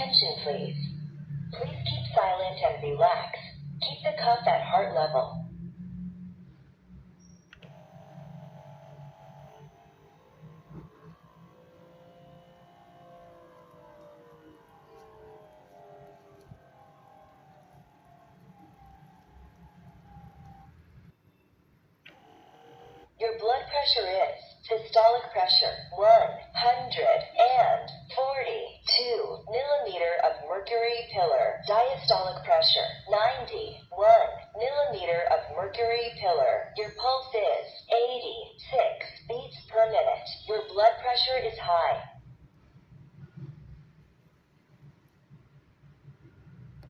attention, please. Please keep silent and relax. Keep the cuff at heart level. Your blood pressure is systolic pressure 142 millimeter of mercury pillar. Diastolic pressure 91 millimeter of mercury pillar. Your pulse is